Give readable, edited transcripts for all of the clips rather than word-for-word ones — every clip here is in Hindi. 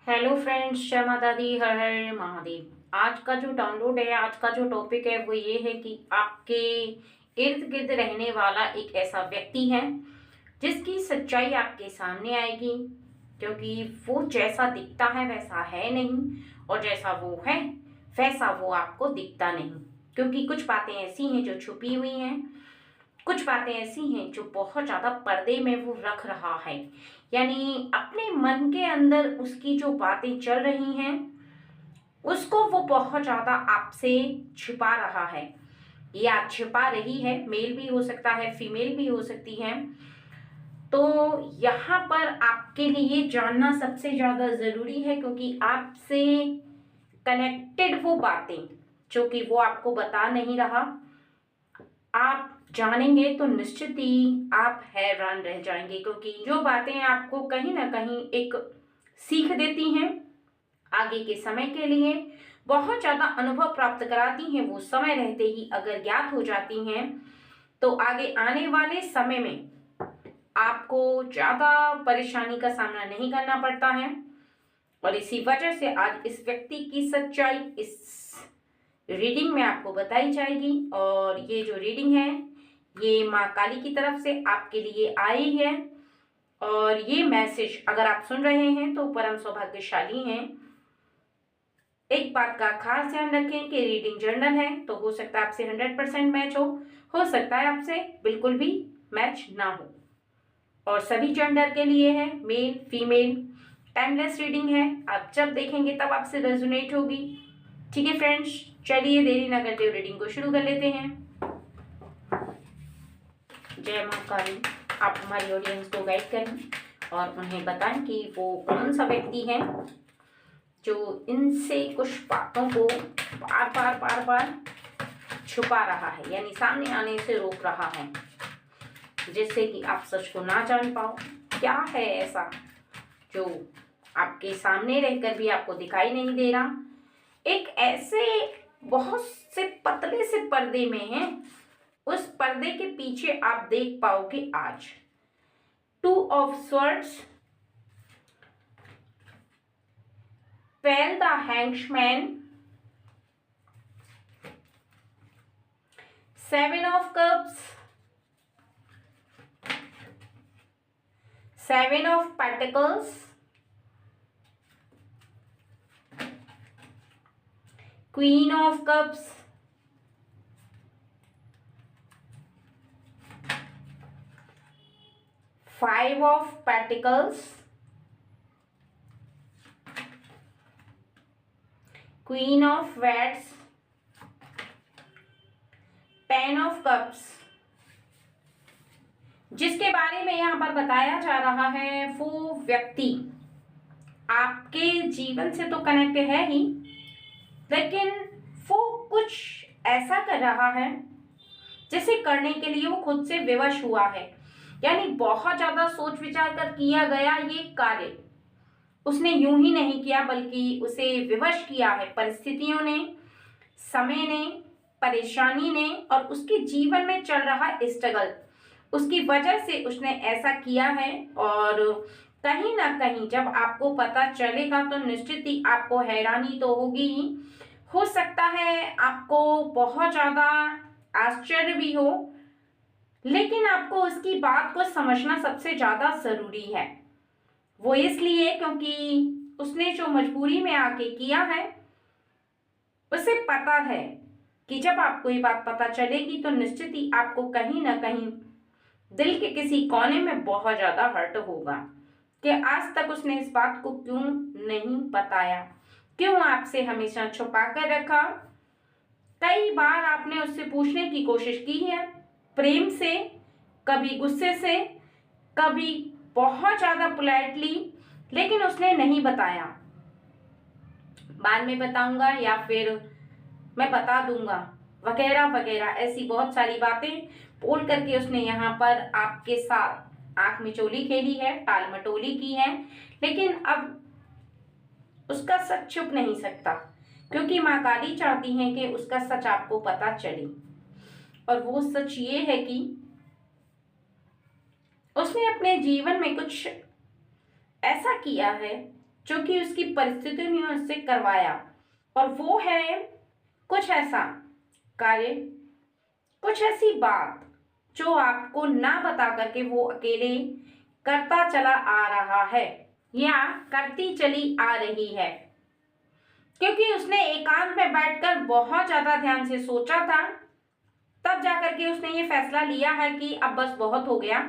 हेलो फ्रेंड्स, जय माता दी, हर हर महादेव। आज का जो डाउनलोड है, आज का जो टॉपिक है वो ये है कि आपके इर्द गिर्द रहने वाला एक ऐसा व्यक्ति है जिसकी सच्चाई आपके सामने आएगी, क्योंकि वो जैसा दिखता है वैसा है नहीं, और जैसा वो है वैसा वो आपको दिखता नहीं। क्योंकि कुछ बातें ऐसी हैं जो छुपी हुई हैं, कुछ बातें ऐसी हैं जो बहुत ज्यादा पर्दे में वो रख रहा है, यानी अपने मन के अंदर उसकी जो बातें चल रही हैं उसको वो बहुत ज्यादा आपसे छिपा रहा है या छिपा रही है। मेल भी हो सकता है, फीमेल भी हो सकती है। तो यहाँ पर आपके लिए जानना सबसे ज्यादा जरूरी है, क्योंकि आपसे कनेक्टेड वो बातें जो कि वो आपको बता नहीं रहा, आप जानेंगे तो निश्चित ही आप हैरान रह जाएंगे। क्योंकि जो बातें आपको कहीं ना कहीं एक सीख देती हैं, आगे के समय के लिए बहुत ज्यादा अनुभव प्राप्त कराती हैं, वो समय रहते ही अगर ज्ञात हो जाती हैं तो आगे आने वाले समय में आपको ज्यादा परेशानी का सामना नहीं करना पड़ता है। और इसी वजह से आज इस व्यक्ति की सच्चाई इस रीडिंग में आपको बताई जाएगी। और ये जो रीडिंग है ये माँ काली की तरफ से आपके लिए आई है। और ये मैसेज अगर आप सुन रहे हैं तो परम सौभाग्यशाली हैं। एक बात का खास ध्यान रखें कि रीडिंग जर्नल है, तो हो सकता है आपसे 100% मैच हो सकता है आपसे बिल्कुल भी मैच ना हो। और सभी जेंडर के लिए है, मेल फीमेल, टाइमलेस रीडिंग है। आप जब देखेंगे तब आपसे रेजोनेट होगी। ठीक है फ्रेंड्स, चलिए देरी ना करते हुए रीडिंग को शुरू कर लेते हैं। जय मां काली। आप हमारी ऑडियंस को गाइड करें और उन्हें बताएं कि वो कौन सा व्यक्ति है जो इनसे कुछ बातों को बार बार छुपा रहा है, यानी सामने आने से रोक रहा है, जिससे कि आप सच को ना जान पाओ। क्या है ऐसा जो आपके सामने रहकर भी आपको दिखाई नहीं दे रहा? एक ऐसे बहुत से पतले से पर्दे में है, उस पर्दे के पीछे आप देख पाओगे आज 2 ऑफ स्वर्ड्स, पेल the hanged man, 7 of cups, 7 of pentacles, queen of cups, 5 of pentacles, queen of wands, 10 of cups. जिसके बारे में यहाँ पर बताया जा रहा है वो व्यक्ति आपके जीवन से तो कनेक्ट है ही, लेकिन वो कुछ ऐसा कर रहा है जिसे करने के लिए वो खुद से विवश हुआ है, यानी बहुत ज्यादा सोच विचार कर किया गया ये कार्य उसने यूं ही नहीं किया, बल्कि उसे विवश किया है परिस्थितियों ने, समय ने, परेशानी ने और उसके जीवन में चल रहा स्ट्रगल, उसकी वजह से उसने ऐसा किया है। और कहीं ना कहीं जब आपको पता चलेगा तो निश्चित ही आपको हैरानी तो होगी ही, हो सकता है आपको बहुत ज्यादा आश्चर्य भी हो, लेकिन आपको उसकी बात को समझना सबसे ज्यादा जरूरी है। वो इसलिए क्योंकि उसने जो मजबूरी में आके किया है, उसे पता है कि जब आपको ये बात पता चलेगी तो निश्चित ही आपको कहीं ना कहीं दिल के किसी कोने में बहुत ज्यादा हर्ट होगा कि आज तक उसने इस बात को क्यों नहीं बताया, क्यों आपसे हमेशा छुपा कर रखा। कई बार आपने उससे पूछने की कोशिश की है, प्रेम से, कभी गुस्से से, कभी बहुत ज्यादा पोलाइटली, लेकिन उसने नहीं बताया। बाद में बताऊंगा या फिर मैं बता दूंगा वगैरह वगैरह, ऐसी बहुत सारी बातें बोल करके उसने यहाँ पर आपके साथ आंख मिचोली खेली है, टाल मटोली की है। लेकिन अब उसका सच छुप नहीं सकता, क्योंकि माँ काली चाहती हैं कि उसका सच आपको पता चले। और वो सच ये है कि उसने अपने जीवन में कुछ ऐसा किया है जो कि उसकी परिस्थितियों ने उससे करवाया, और वो है कुछ ऐसा कार्य, कुछ ऐसी बात जो आपको ना बता करके वो अकेले करता चला आ रहा है या करती चली आ रही है, क्योंकि उसने एकांत में बैठकर बहुत ज्यादा ध्यान से सोचा था, तब जाकर के उसने ये फैसला लिया है कि अब बस बहुत हो गया,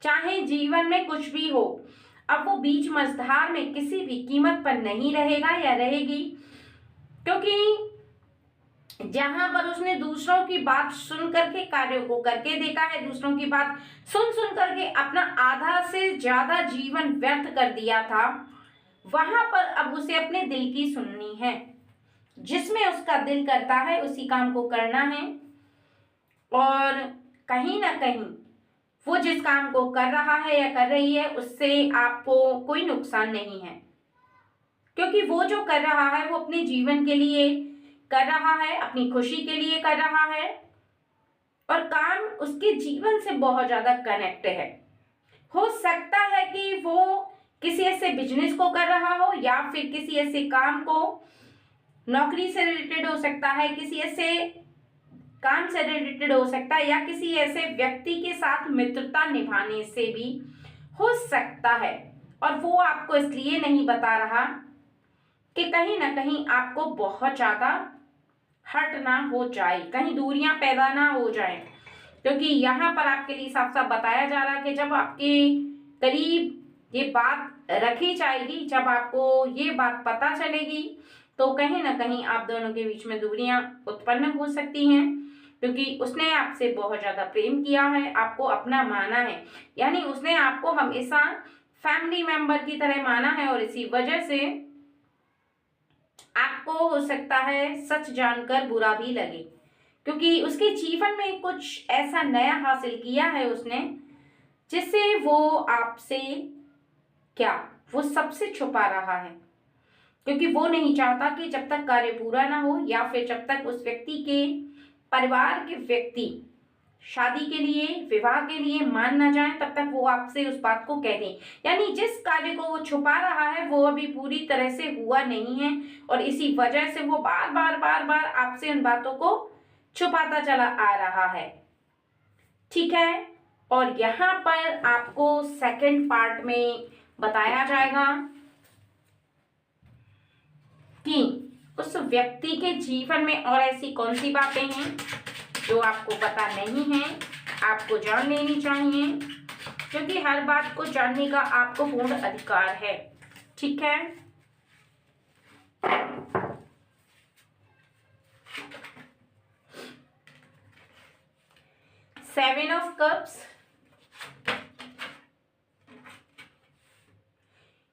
चाहे जीवन में कुछ भी हो, अब वो बीच मझधार में किसी भी कीमत पर नहीं रहेगा या रहेगी। क्योंकि जहां पर उसने दूसरों की बात सुन करके कार्यों को करके देखा है, दूसरों की बात सुन सुन करके अपना आधा से ज्यादा जीवन व्यर्थ कर दिया था, वहां पर अब उसे अपने दिल की सुननी है। जिसमें उसका दिल करता है उसी काम को करना है, और कहीं ना कहीं वो जिस काम को कर रहा है या कर रही है उससे आपको कोई नुकसान नहीं है, क्योंकि वो जो कर रहा है वो अपने जीवन के लिए कर रहा है, अपनी खुशी के लिए कर रहा है, और काम उसके जीवन से बहुत ज्यादा कनेक्ट है। हो सकता है कि वो किसी ऐसे बिजनेस को कर रहा हो या फिर किसी ऐसे काम को, नौकरी से रिलेटेड हो सकता है, किसी ऐसे काम से रिलेटेड हो सकता है, या किसी ऐसे व्यक्ति के साथ मित्रता निभाने से भी हो सकता है, और वो आपको इसलिए नहीं बता रहा कि कहीं ना कहीं आपको बहुत ज्यादा हर्ट ना हो जाए, कहीं दूरियां पैदा ना हो जाए। क्योंकि यहाँ पर आपके लिए साफ साफ बताया जा रहा है कि जब आपके करीब ये बात रखी जाएगी, जब आपको ये बात पता चलेगी, तो कहीं ना कहीं आप दोनों के बीच में दूरियां उत्पन्न हो सकती हैं, क्योंकि उसने आपसे बहुत ज्यादा प्रेम किया है, आपको अपना माना है, यानी उसने आपको हमेशा फैमिली मेंबर की तरह माना है, और इसी वजह से आपको हो सकता है सच जानकर बुरा भी लगे, क्योंकि उसके जीवन में कुछ ऐसा नया हासिल किया है उसने, जिससे वो आपसे क्या, वो सबसे छुपा रहा है, क्योंकि वो नहीं चाहता कि जब तक कार्य पूरा ना हो या फिर जब तक उस व्यक्ति के परिवार के व्यक्ति शादी के लिए, विवाह के लिए मान ना जाए, तब तक वो आपसे उस बात को कह दें। यानी जिस कार्य को वो छुपा रहा है वो अभी पूरी तरह से हुआ नहीं है, और इसी वजह से वो बार बार बार बार आपसे उन बातों को छुपाता चला आ रहा है। ठीक है, और यहाँ पर आपको सेकंड पार्ट में बताया जाएगा कि उस व्यक्ति के जीवन में और ऐसी कौन सी बातें हैं जो आपको पता नहीं है, आपको जान लेनी चाहिए, क्योंकि हर बात को जानने का आपको पूर्ण अधिकार है। ठीक है, seven of cups,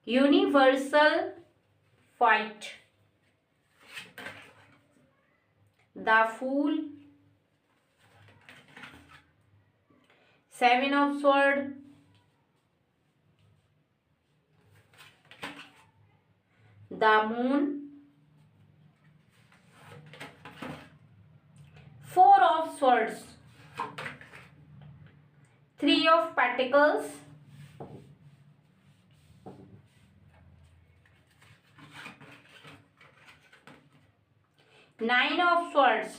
universal fight, the fool, seven of sword, the moon, four of swords, three of pentacles, nine of swords.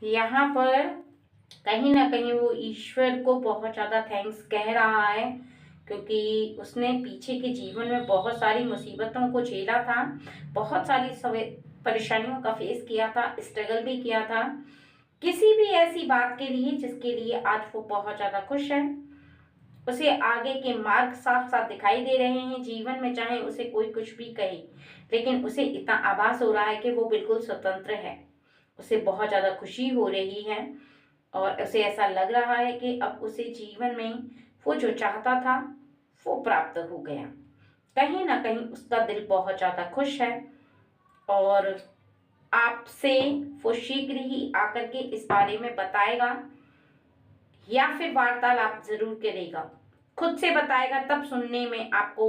यहाँ पर कहीं ना कहीं वो ईश्वर को बहुत ज़्यादा थैंक्स कह रहा है, क्योंकि उसने पीछे के जीवन में बहुत सारी मुसीबतों को झेला था, बहुत सारी परेशानियों का फेस किया था, स्ट्रगल भी किया था किसी भी ऐसी बात के लिए जिसके लिए आज वो बहुत ज़्यादा खुश है। उसे आगे के मार्ग साफ साफ दिखाई दे रहे हैं जीवन में, चाहे उसे कोई कुछ भी कहे, लेकिन उसे इतना आभास हो रहा है कि वो बिल्कुल स्वतंत्र है, उसे बहुत ज़्यादा खुशी हो रही है, और उसे ऐसा लग रहा है कि अब उसे जीवन में वो जो चाहता था वो प्राप्त हो गया। कहीं ना कहीं उसका दिल बहुत ज़्यादा खुश है, और आपसे वो शीघ्र ही आकर के इस बारे में बताएगा, या फिर वार्तालाप जरूर करेगा, खुद से बताएगा। तब सुनने में आपको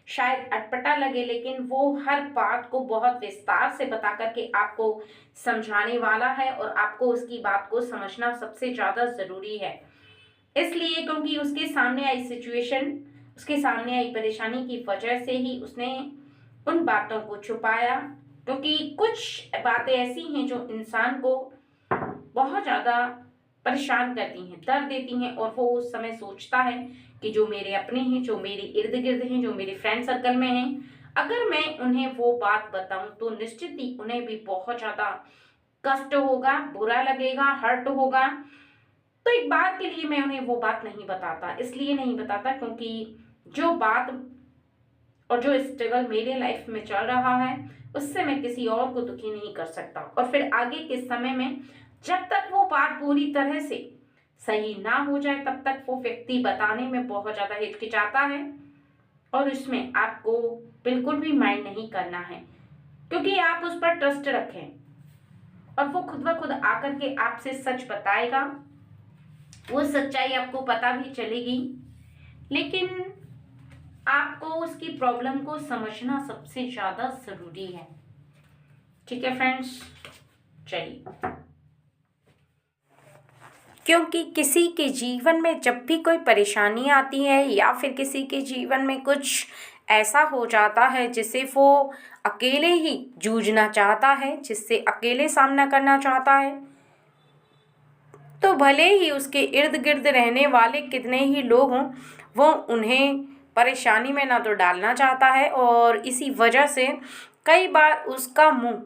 शायद अटपटा लगे, लेकिन वो हर बात को बहुत विस्तार से बता करके आपको समझाने वाला है, और आपको उसकी बात को समझना सबसे ज्यादा जरूरी है। इसलिए क्योंकि उसके सामने आई सिचुएशन, उसके सामने आई परेशानी की वजह से ही उसने उन बातों को छुपाया। क्योंकि कुछ बातें ऐसी हैं जो इंसान को बहुत ज़्यादा परेशान करती हैं, दर्द देती हैं, और वो उस समय सोचता है कि जो मेरे अपने हैं, जो मेरे इर्द गिर्द हैं, जो मेरे फ्रेंड सर्कल में हैं, अगर मैं उन्हें वो बात बताऊं तो निश्चित ही उन्हें भी बहुत ज़्यादा कष्ट होगा, बुरा लगेगा, हर्ट होगा। तो एक बार के लिए मैं उन्हें वो बात नहीं बताता, इसलिए नहीं बताता क्योंकि जो बात और जो स्ट्रगल मेरे लाइफ में चल रहा है उससे मैं किसी और को दुखी नहीं कर सकता। और फिर आगे के समय में जब तक वो बात पूरी तरह से सही ना हो जाए तब तक वो व्यक्ति बताने में बहुत ज़्यादा हिचकिचाता है, और उसमें आपको बिल्कुल भी माइंड नहीं करना है, क्योंकि आप उस पर ट्रस्ट रखें और वो खुद ब खुद आकर के आपसे सच बताएगा। वो सच्चाई आपको पता भी चलेगी, लेकिन आपको उसकी प्रॉब्लम को समझना सबसे ज़्यादा ज़रूरी है। ठीक है फ्रेंड्स, चलिए। क्योंकि किसी के जीवन में जब भी कोई परेशानी आती है या फिर किसी के जीवन में कुछ ऐसा हो जाता है जिसे वो अकेले ही जूझना चाहता है, जिससे अकेले सामना करना चाहता है, तो भले ही उसके इर्द गिर्द रहने वाले कितने ही लोग हों, वो उन्हें परेशानी में ना तो डालना चाहता है, और इसी वजह से कई बार उसका मुंह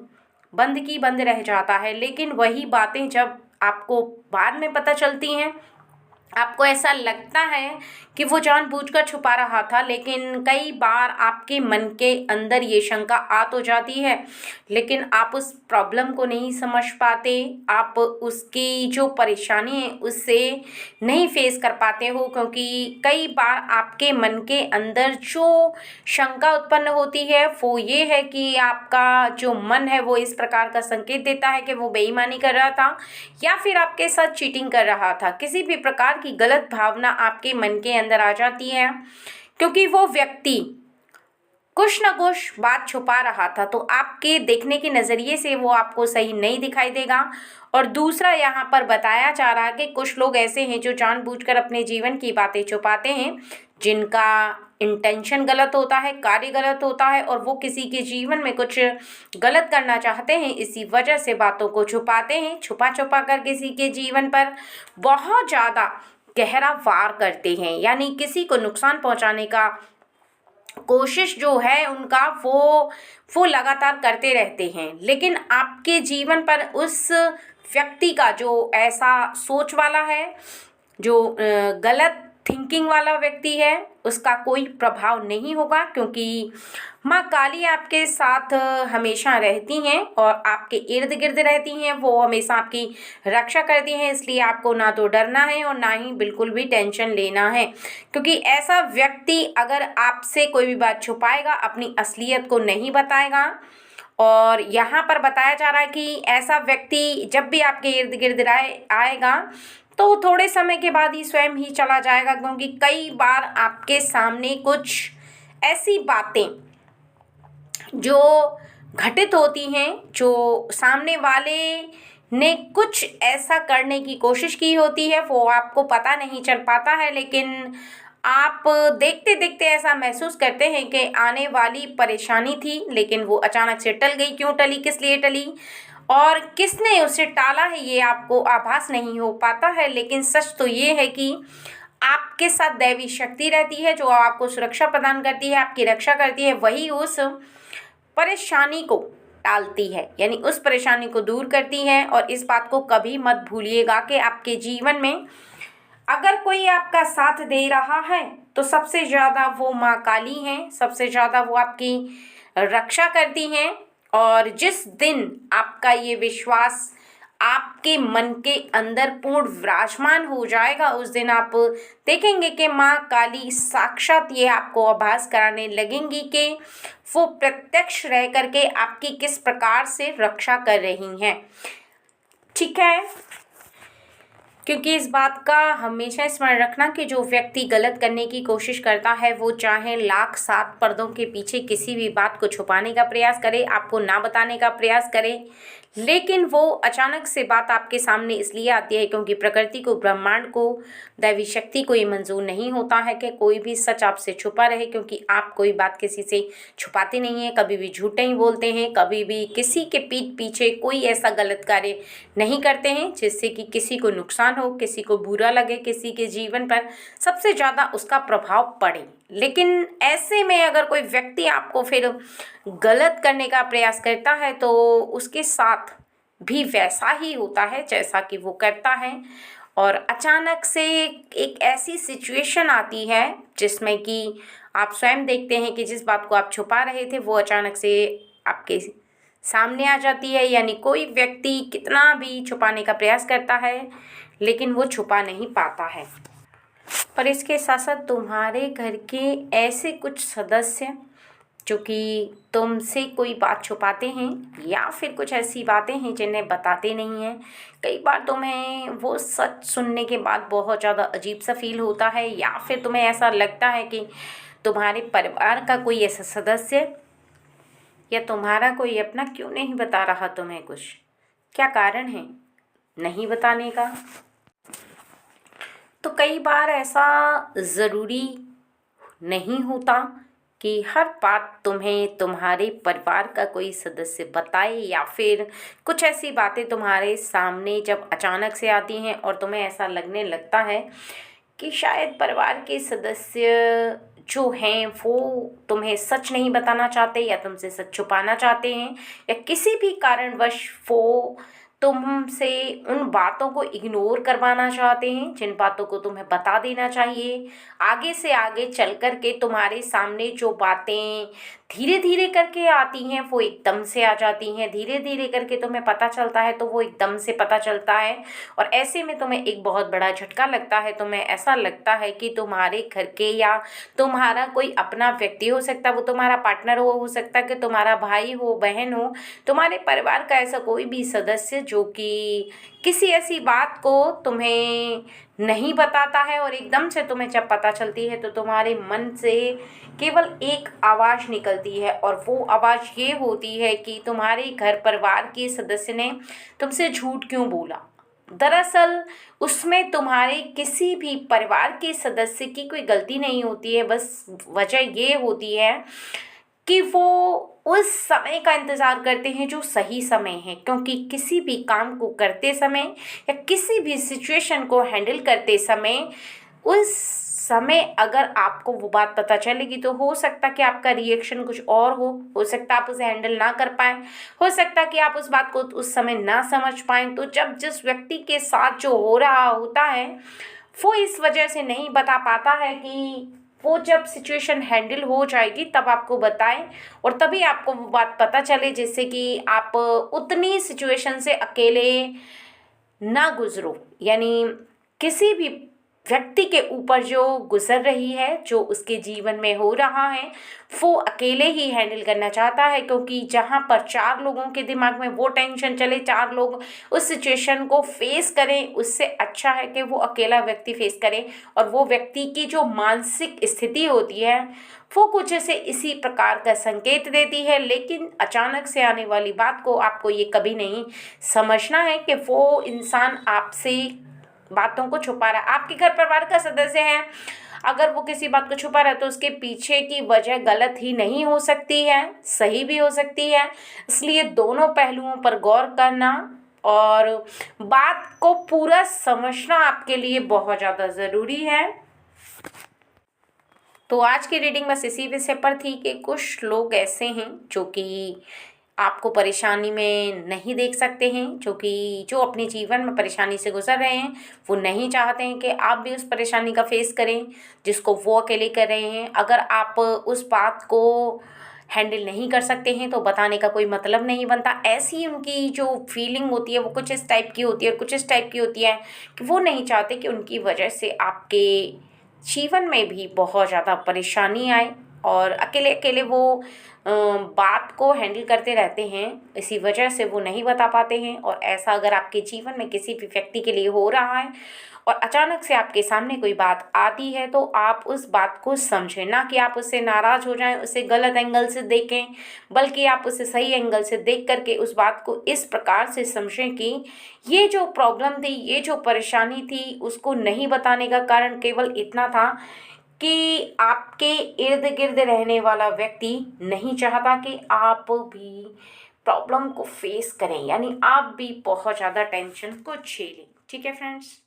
बंद की बंद रह जाता है। लेकिन वही बातें जब आपको बाद में पता चलती हैं, आपको ऐसा लगता है कि वो जानबूझकर छुपा रहा था, लेकिन कई बार आपके मन के अंदर ये शंका आ तो जाती है, लेकिन आप उस प्रॉब्लम को नहीं समझ पाते, आप उसकी जो परेशानी है उससे नहीं फेस कर पाते हो, क्योंकि कई बार आपके मन के अंदर जो शंका उत्पन्न होती है वो ये है कि आपका जो मन है वो इस प्रकार का संकेत देता है कि वो बेईमानी कर रहा था या फिर आपके साथ चीटिंग कर रहा था। किसी भी प्रकार की गलत भावना आपके मन के अंदर आ जाती है, क्योंकि वो व्यक्ति कुछ न कुछ बात छुपा रहा था, तो आपके देखने के नज़रिए से वो आपको सही नहीं दिखाई देगा। और दूसरा यहाँ पर बताया जा रहा है कि कुछ लोग ऐसे हैं जो जानबूझकर अपने जीवन की बातें छुपाते हैं, जिनका इंटेंशन गलत होता है, कार्य गलत होता है, और वो किसी के जीवन में कुछ गलत करना चाहते हैं, इसी वजह से बातों को छुपाते हैं, छुपा छुपा कर किसी के जीवन पर बहुत ज़्यादा गहरा वार करते हैं, यानी किसी को नुकसान पहुंचाने का कोशिश जो है उनका वो लगातार करते रहते हैं। लेकिन आपके जीवन पर उस व्यक्ति का जो ऐसा सोच वाला है, जो गलत थिंकिंग वाला व्यक्ति है, उसका कोई प्रभाव नहीं होगा, क्योंकि माँ काली आपके साथ हमेशा रहती हैं और आपके इर्द गिर्द रहती हैं, वो हमेशा आपकी रक्षा करती हैं। इसलिए आपको ना तो डरना है और ना ही बिल्कुल भी टेंशन लेना है, क्योंकि ऐसा व्यक्ति अगर आपसे कोई भी बात छुपाएगा, अपनी असलियत को नहीं बताएगा। और यहाँ पर बताया जा रहा है कि ऐसा व्यक्ति जब भी आपके इर्द गिर्द आएगा तो थोड़े समय के बाद ही स्वयं ही चला जाएगा, क्योंकि कई बार आपके सामने कुछ ऐसी बातें जो घटित होती हैं, जो सामने वाले ने कुछ ऐसा करने की कोशिश की होती है, वो आपको पता नहीं चल पाता है, लेकिन आप देखते देखते ऐसा महसूस करते हैं कि आने वाली परेशानी थी लेकिन वो अचानक से टल गई। क्यों टली, किस लिए टली और किसने उसे टाला है, ये आपको आभास नहीं हो पाता है। लेकिन सच तो ये है कि आपके साथ दैवी शक्ति रहती है जो आपको सुरक्षा प्रदान करती है, आपकी रक्षा करती है, वही उस परेशानी को टालती है, यानी उस परेशानी को दूर करती है। और इस बात को कभी मत भूलिएगा कि आपके जीवन में अगर कोई आपका साथ दे रहा है तो सबसे ज़्यादा वो माँ काली हैं, सबसे ज़्यादा वो आपकी रक्षा करती हैं। और जिस दिन आपका ये विश्वास आपके मन के अंदर पूर्ण विराजमान हो जाएगा, उस दिन आप देखेंगे कि माँ काली साक्षात ये आपको आभास कराने लगेंगी कि वो प्रत्यक्ष रह करके आपकी किस प्रकार से रक्षा कर रही हैं। ठीक है, क्योंकि इस बात का हमेशा स्मरण रखना कि जो व्यक्ति गलत करने की कोशिश करता है वो चाहे लाख 7 पर्दों के पीछे किसी भी बात को छुपाने का प्रयास करे, आपको ना बताने का प्रयास करे, लेकिन वो अचानक से बात आपके सामने इसलिए आती है क्योंकि प्रकृति को, ब्रह्मांड को, दैवी शक्ति को ये मंजूर नहीं होता है कि कोई भी सच आपसे छुपा रहे, क्योंकि आप कोई बात किसी से छुपाते नहीं हैं, कभी भी झूठ नहीं बोलते हैं, कभी भी किसी के पीठ पीछे कोई ऐसा गलत कार्य नहीं करते हैं जिससे कि किसी को नुकसान हो, किसी को बुरा लगे, किसी के जीवन पर सबसे ज़्यादा उसका प्रभाव पड़े। लेकिन ऐसे में अगर कोई व्यक्ति आपको फिर गलत करने का प्रयास करता है तो उसके साथ भी वैसा ही होता है जैसा कि वो करता है। और अचानक से एक ऐसी सिचुएशन आती है जिसमें कि आप स्वयं देखते हैं कि जिस बात को आप छुपा रहे थे वो अचानक से आपके सामने आ जाती है। यानी कोई व्यक्ति कितना भी छुपाने का प्रयास करता है लेकिन वो छुपा नहीं पाता है। पर इसके साथ साथ तुम्हारे घर के ऐसे कुछ सदस्य जो कि तुमसे कोई बात छुपाते हैं या फिर कुछ ऐसी बातें हैं जिन्हें बताते नहीं हैं। कई बार तुम्हें वो सच सुनने के बाद बहुत ज़्यादा अजीब सा फील होता है या फिर तुम्हें ऐसा लगता है कि तुम्हारे परिवार का कोई ऐसा सदस्य या तुम्हारा कोई अपना क्यों नहीं बता रहा तुम्हें कुछ, क्या कारण है नहीं बताने का। तो कई बार ऐसा ज़रूरी नहीं होता कि हर बात तुम्हें तुम्हारे परिवार का कोई सदस्य बताए या फिर कुछ ऐसी बातें तुम्हारे सामने जब अचानक से आती हैं और तुम्हें ऐसा लगने लगता है कि शायद परिवार के सदस्य जो हैं वो तुम्हें सच नहीं बताना चाहते या तुमसे सच छुपाना चाहते हैं या किसी भी कारणवश वो तुमसे उन बातों को इग्नोर करवाना चाहते हैं जिन बातों को तुम्हें बता देना चाहिए। आगे से आगे चल कर के तुम्हारे सामने जो बातें धीरे धीरे करके आती हैं वो एकदम से आ जाती हैं, धीरे धीरे करके तुम्हें पता चलता है तो वो एकदम से पता चलता है। और ऐसे में तुम्हें एक बहुत बड़ा झटका लगता है, तुम्हें ऐसा लगता है कि तुम्हारे घर के या तुम्हारा कोई अपना व्यक्ति हो सकता है, वो तुम्हारा पार्टनर हो सकता है कि तुम्हारा भाई हो, बहन हो, तुम्हारे परिवार का ऐसा कोई भी सदस्य जो कि किसी ऐसी बात को तुम्हें नहीं बताता है और एकदम से तुम्हें जब पता चलती है तो तुम्हारे मन से केवल एक आवाज़ निकलती है और वो आवाज़ ये होती है कि तुम्हारे घर परिवार के सदस्य ने तुमसे झूठ क्यों बोला। दरअसल उसमें तुम्हारे किसी भी परिवार के सदस्य की कोई गलती नहीं होती है, बस वजह ये होती है कि वो उस समय का इंतज़ार करते हैं जो सही समय है। क्योंकि किसी भी काम को करते समय या किसी भी सिचुएशन को हैंडल करते समय उस समय अगर आपको वो बात पता चलेगी तो हो सकता है कि आपका रिएक्शन कुछ और हो सकता है आप उसे हैंडल ना कर पाएँ, हो सकता है कि आप उस बात को उस समय ना समझ पाएँ। तो जब जिस व्यक्ति के साथ जो हो रहा होता है वो इस वजह से नहीं बता पाता है कि वो जब सिचुएशन हैंडल हो जाएगी तब आपको बताएं और तभी आपको वो बात पता चले, जिससे कि आप उतनी सिचुएशन से अकेले ना गुजरो। यानी किसी भी व्यक्ति के ऊपर जो गुजर रही है, जो उसके जीवन में हो रहा है, वो अकेले ही हैंडल करना चाहता है। क्योंकि जहाँ पर 4 लोगों के दिमाग में वो टेंशन चले, 4 लोग उस सिचुएशन को फेस करें, उससे अच्छा है कि वो अकेला व्यक्ति फेस करे। और वो व्यक्ति की जो मानसिक स्थिति होती है वो कुछ ऐसे इसी प्रकार का संकेत देती है। लेकिन अचानक से आने वाली बात को आपको ये कभी नहीं समझना है कि वो इंसान आपसे बातों को छुपा रहा है। आपके घर परिवार का सदस्य है, अगर वो किसी बात को छुपा रहा है तो उसके पीछे की वजह गलत ही नहीं हो सकती है, सही भी हो सकती है। इसलिए दोनों पहलुओं पर गौर करना और बात को पूरा समझना आपके लिए बहुत ज़्यादा ज़रूरी है। तो आज की रीडिंग बस इसी विषय पर थी कि कुछ लोग ऐसे हैं जो कि आपको परेशानी में नहीं देख सकते हैं, जो अपने जीवन में परेशानी से गुजर रहे हैं। वो नहीं चाहते हैं कि आप भी उस परेशानी का फेस करें जिसको वो अकेले कर रहे हैं। अगर आप उस बात को हैंडल नहीं कर सकते हैं तो बताने का कोई मतलब नहीं बनता। ऐसी उनकी जो फीलिंग होती है वो कुछ इस टाइप की होती है और कुछ इस टाइप की होती है कि वो नहीं चाहते कि उनकी वजह से आपके जीवन में भी बहुत ज़्यादा परेशानी आए। और अकेले अकेले वो बात को हैंडल करते रहते हैं, इसी वजह से वो नहीं बता पाते हैं। और ऐसा अगर आपके जीवन में किसी भी व्यक्ति के लिए हो रहा है और अचानक से आपके सामने कोई बात आती है, तो आप उस बात को समझें, ना कि आप उससे नाराज़ हो जाएं, उसे गलत एंगल से देखें, बल्कि आप उसे सही एंगल से देख करके उस बात को इस प्रकार से समझें कि ये जो प्रॉब्लम थी, ये जो परेशानी थी, उसको नहीं बताने का कारण केवल इतना था कि आपके इर्द गिर्द रहने वाला व्यक्ति नहीं चाहता कि आप भी प्रॉब्लम को फेस करें, यानी आप भी बहुत ज़्यादा टेंशन को झेलें। ठीक है फ्रेंड्स।